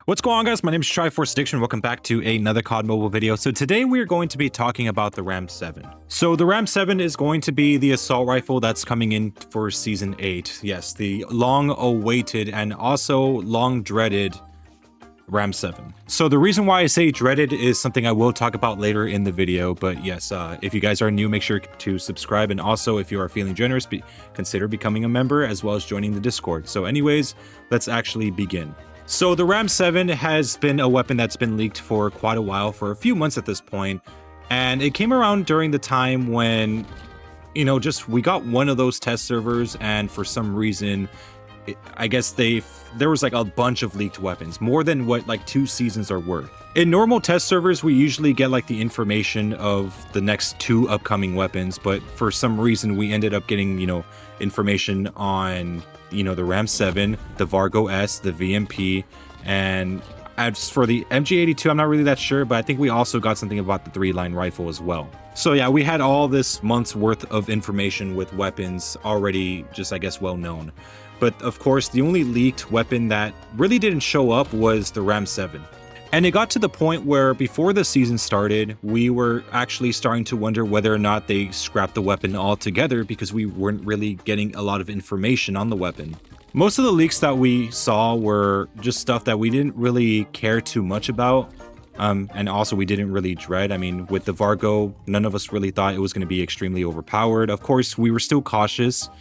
What's going on, guys? My name is Triforce Addiction. Welcome back to another COD Mobile video. So today we're going to be talking about the Ram 7. So the Ram 7 is going to be the assault rifle that's coming in for Season 8. Yes, the long-awaited and also long-dreaded Ram 7. So the reason why I say dreaded is something I will talk about later in the video. But yes, if you guys are new, make sure to subscribe. And also, if you are feeling generous, consider becoming a member as well as joining the Discord. So anyways, let's actually begin. So the Ram 7 has been a weapon that's been leaked for quite a while, for a few months at this point, and it came around during the time when, you know, we got one of those test servers, and for some reason, I guess there was like a bunch of leaked weapons, more than what like 2 seasons are worth. In normal test servers, we usually get like the information of the next 2 upcoming weapons, but for some reason we ended up getting, you know, information on, you know, the Ram 7, the Vargo S, the VMP, and as for the MG82, I'm not really that sure, but I think we also got something about the 3-line rifle as well. So yeah, we had all this month's worth of information with weapons already just, I guess, well known. But of course, the only leaked weapon that really didn't show up was the Ram 7. And it got to the point where before the season started, we were actually starting to wonder whether or not they scrapped the weapon altogether because we weren't really getting a lot of information on the weapon. Most of the leaks that we saw were just stuff that we didn't really care too much about. And also we didn't really dread. I mean, with the Vargo, none of us really thought it was going to be extremely overpowered. Of course, we were still cautious.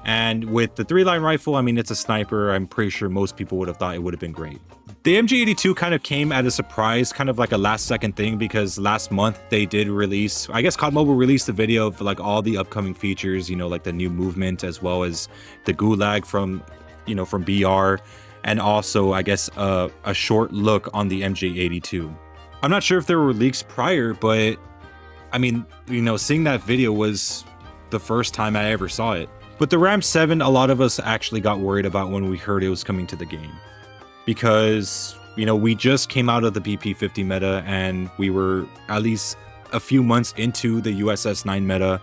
And with the 3-line rifle, I mean, it's a sniper. I'm pretty sure most people would have thought it would have been great. The MG82 kind of came at a surprise, kind of like a last second thing, because last month they did release, I guess COD Mobile released a video of like all the upcoming features, you know, like the new movement as well as the gulag from, you know, from BR, and also I guess a short look on the MG82. I'm not sure if there were leaks prior, but I mean, you know, seeing that video was the first time I ever saw it. But the Ram 7, a lot of us actually got worried about when we heard it was coming to the game. Because, you know, we just came out of the BP50 meta and we were at least a few months into the USS 9 meta.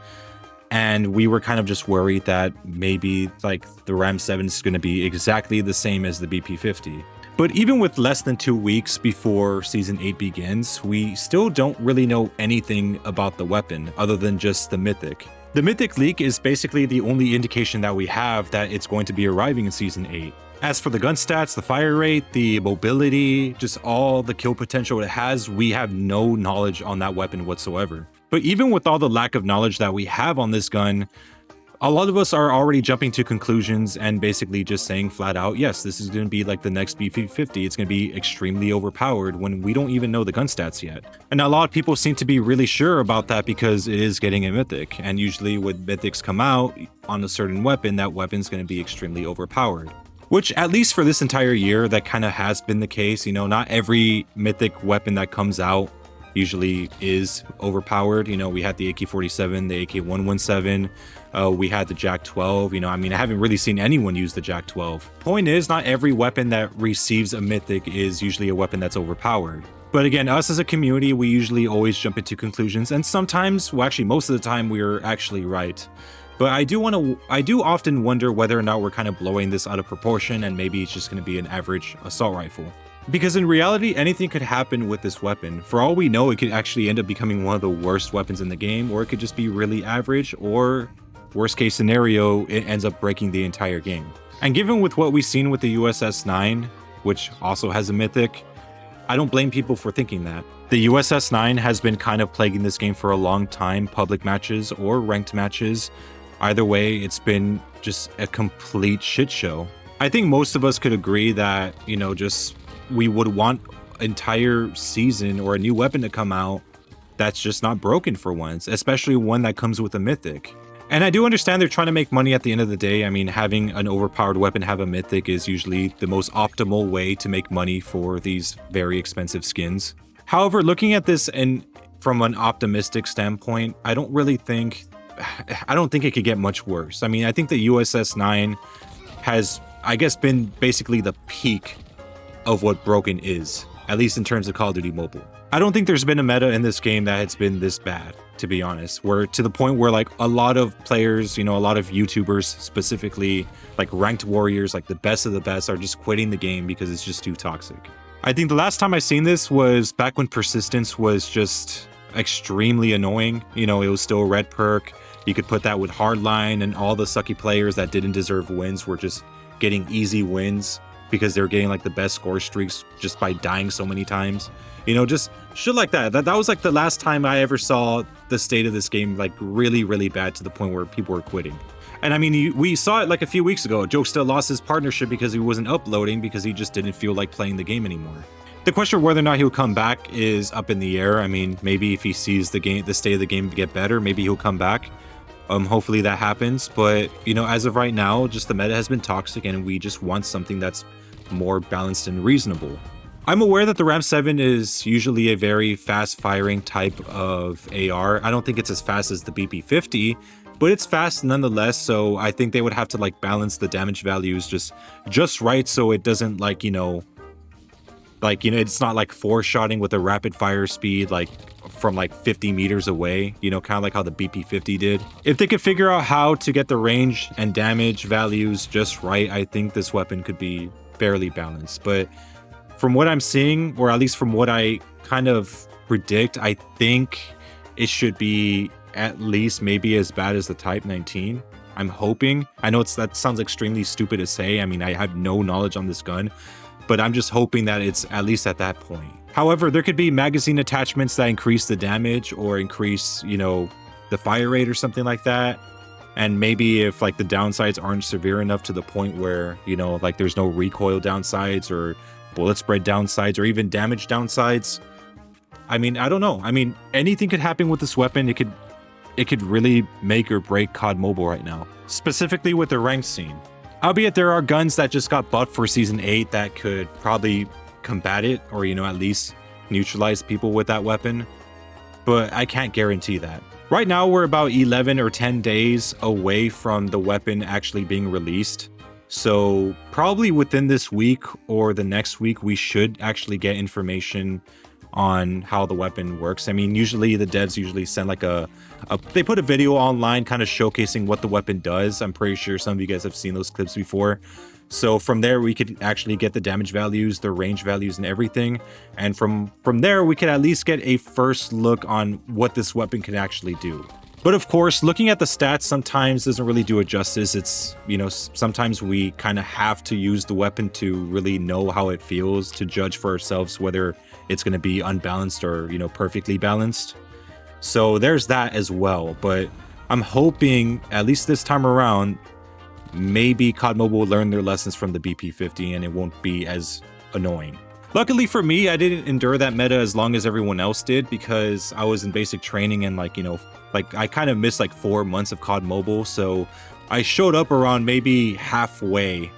And we were kind of just worried that maybe like the Ram 7 is going to be exactly the same as the BP50. But even with less than 2 weeks before Season 8 begins, we still don't really know anything about the weapon other than just the Mythic. The Mythic leak is basically the only indication that we have that it's going to be arriving in Season 8. As for the gun stats, the fire rate, the mobility, just all the kill potential it has, we have no knowledge on that weapon whatsoever. But even with all the lack of knowledge that we have on this gun, a lot of us are already jumping to conclusions and basically just saying flat out, yes, this is going to be like the next BP50. It's going to be extremely overpowered when we don't even know the gun stats yet. And a lot of people seem to be really sure about that because it is getting a mythic. And usually when mythics come out on a certain weapon, that weapon's going to be extremely overpowered. Which, at least for this entire year, that kind of has been the case. You know, not every mythic weapon that comes out usually is overpowered. You know, we had the AK-47, the AK-117, we had the JAK-12. You know, I mean, I haven't really seen anyone use the JAK-12. Point is, not every weapon that receives a mythic is usually a weapon that's overpowered. But again, us as a community, we usually always jump into conclusions, and sometimes, well, actually most of the time, we're actually right. But I do often wonder whether or not we're kind of blowing this out of proportion and maybe it's just going to be an average assault rifle. Because in reality, anything could happen with this weapon. For all we know, it could actually end up becoming one of the worst weapons in the game, or it could just be really average, or worst case scenario, it ends up breaking the entire game. And given with what we've seen with the USS 9, which also has a mythic, I don't blame people for thinking that. The USS 9 has been kind of plaguing this game for a long time, public matches or ranked matches. Either way, it's been just a complete shit show. I think most of us could agree that, you know, just we would want an entire season or a new weapon to come out that's just not broken for once, especially one that comes with a mythic. And I do understand they're trying to make money at the end of the day. I mean, having an overpowered weapon have a mythic is usually the most optimal way to make money for these very expensive skins. However, looking at this and from an optimistic standpoint, I don't think it could get much worse. I mean, I think the USS 9 has, I guess, been basically the peak of what broken is, at least in terms of Call of Duty Mobile. I don't think there's been a meta in this game that has been this bad, to be honest, where to the point where like a lot of players, you know, a lot of YouTubers specifically, like ranked warriors, like the best of the best, are just quitting the game because it's just too toxic. I think the last time I seen this was back when persistence was just extremely annoying. You know, it was still a red perk. You could put that with hardline, and all the sucky players that didn't deserve wins were just getting easy wins because they were getting like the best score streaks just by dying so many times. You know, just shit like that. That was like the last time I ever saw the state of this game like really, really bad to the point where people were quitting. And I mean, we saw it like a few weeks ago. Joe still lost his partnership because he wasn't uploading because he just didn't feel like playing the game anymore. The question of whether or not he'll come back is up in the air. I mean, maybe if he sees the state of the game get better, maybe he'll come back. Hopefully that happens. But, you know, as of right now, just the meta has been toxic and we just want something that's more balanced and reasonable. I'm aware that the Ram 7 is usually a very fast firing type of AR. I don't think it's as fast as the BP50, but it's fast nonetheless. So I think they would have to like balance the damage values just right, so it doesn't like, it's not like four-shotting with a rapid fire speed like from like 50 meters away, kind of like how the BP50 did. If they could figure out how to get the range and damage values just right, I think this weapon could be fairly balanced. But from what I'm seeing, or at least from what I kind of predict, I think it should be at least maybe as bad as the Type 19. I'm hoping. I know that sounds extremely stupid to say. I mean, I have no knowledge on this gun, but I'm just hoping that it's at least at that point. However, there could be magazine attachments that increase the damage or increase, the fire rate or something like that. And maybe if like the downsides aren't severe enough to the point where, like there's no recoil downsides or bullet spread downsides or even damage downsides. I mean, I don't know. I mean, anything could happen with this weapon. It could really make or break COD Mobile right now, specifically with the ranked scene. Albeit there are guns that just got buffed for Season 8 that could probably combat it or, at least neutralize people with that weapon. But I can't guarantee that. Right now, we're about 11 or 10 days away from the weapon actually being released. So probably within this week or the next week, we should actually get information on how the weapon works. I mean, usually the devs send like they put a video online kind of showcasing what the weapon does. I'm pretty sure some of you guys have seen those clips before. So from there, we could actually get the damage values, the range values and everything. And from there, we could at least get a first look on what this weapon can actually do. But of course, looking at the stats sometimes doesn't really do it justice. It's, sometimes we kind of have to use the weapon to really know how it feels, to judge for ourselves whether it's going to be unbalanced or, perfectly balanced. So there's that as well. But I'm hoping, at least this time around, maybe COD Mobile will learn their lessons from the BP50 and it won't be as annoying. Luckily for me, I didn't endure that meta as long as everyone else did because I was in basic training and I kind of missed like 4 months of COD Mobile. So I showed up around maybe halfway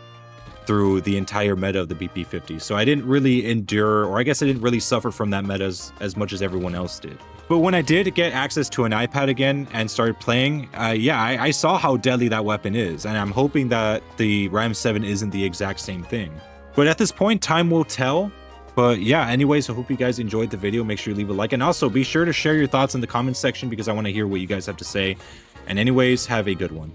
through the entire meta of the BP50. So I didn't really endure, or I guess I didn't really suffer from that meta as much as everyone else did. But when I did get access to an iPad again and started playing, I saw how deadly that weapon is. And I'm hoping that the Ram 7 isn't the exact same thing. But at this point, time will tell. But yeah, anyways, I hope you guys enjoyed the video. Make sure you leave a like. And also be sure to share your thoughts in the comments section because I want to hear what you guys have to say. And anyways, have a good one.